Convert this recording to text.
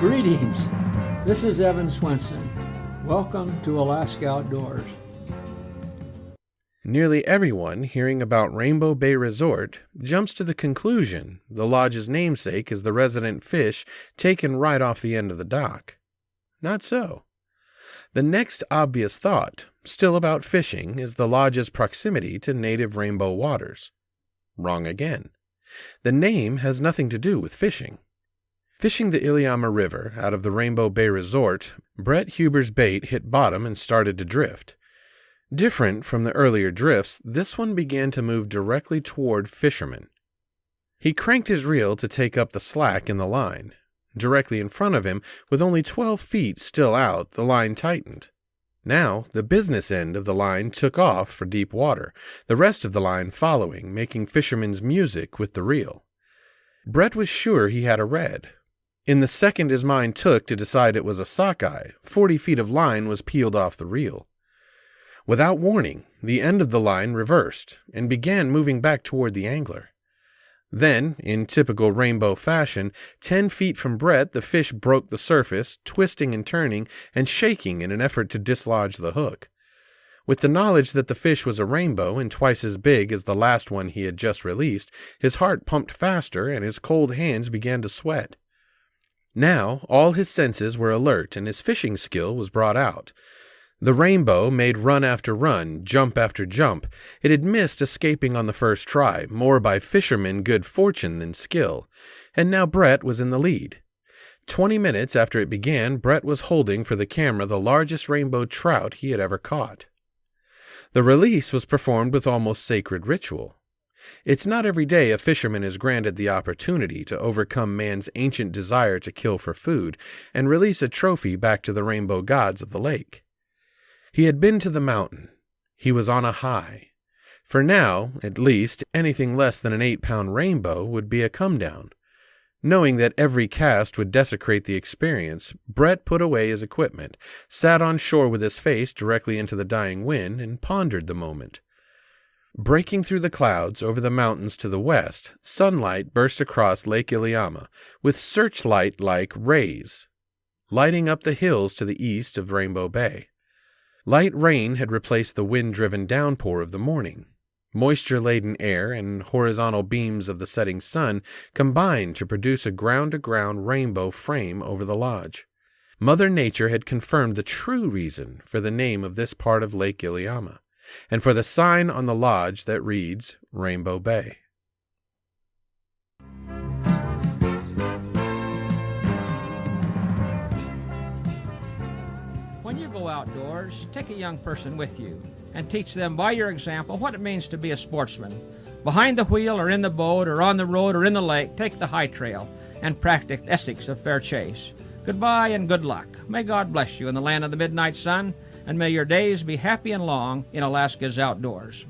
Greetings. This is Evan Swenson. Welcome to Alaska Outdoors. Nearly everyone hearing about Rainbow Bay Resort jumps to the conclusion the lodge's namesake is the resident fish taken right off the end of the dock. Not so. The next obvious thought, still about fishing, is the lodge's proximity to native rainbow waters. Wrong again. The name has nothing to do with fishing. Fishing the Iliamna River out of the Rainbow Bay Resort, Brett Huber's bait hit bottom and started to drift. Different from the earlier drifts, this one began to move directly toward fishermen. He cranked his reel to take up the slack in the line. Directly in front of him, with only 12 feet still out, the line tightened. Now, the business end of the line took off for deep water, the rest of the line following, making fishermen's music with the reel. Brett was sure he had a red. In the second his mind took to decide it was a sockeye, 40 feet of line was peeled off the reel. Without warning, the end of the line reversed and began moving back toward the angler. Then, in typical rainbow fashion, 10 feet from Brett, the fish broke the surface, twisting and turning and shaking in an effort to dislodge the hook. With the knowledge that the fish was a rainbow and twice as big as the last one he had just released, his heart pumped faster and his cold hands began to sweat. Now, all his senses were alert and his fishing skill was brought out. The rainbow made run after run, jump after jump. It had missed escaping on the first try, more by fishermen' good fortune than skill, and now Brett was in the lead. 20 minutes after it began, Brett was holding for the camera the largest rainbow trout he had ever caught. The release was performed with almost sacred ritual. It's not every day a fisherman is granted the opportunity to overcome man's ancient desire to kill for food and release a trophy back to the rainbow gods of the lake. He had been to the mountain. He was on a high. For now, at least, anything less than an 8-pound rainbow would be a come-down. Knowing that every cast would desecrate the experience, Brett put away his equipment, sat on shore with his face directly into the dying wind, and pondered the moment. Breaking through the clouds over the mountains to the west, sunlight burst across Lake Iliamna with searchlight-like rays, lighting up the hills to the east of Rainbow Bay. Light rain had replaced the wind-driven downpour of the morning. Moisture-laden air and horizontal beams of the setting sun combined to produce a ground-to-ground rainbow frame over the lodge. Mother Nature had confirmed the true reason for the name of this part of Lake Iliamna, and for the sign on the lodge that reads Rainbow Bay. When you go outdoors, take a young person with you and teach them by your example what it means to be a sportsman. Behind the wheel or in the boat or on the road or in the lake, take the high trail and practice ethics of fair chase. Goodbye and good luck. May God bless you in the land of the midnight sun, and may your days be happy and long in Alaska's outdoors.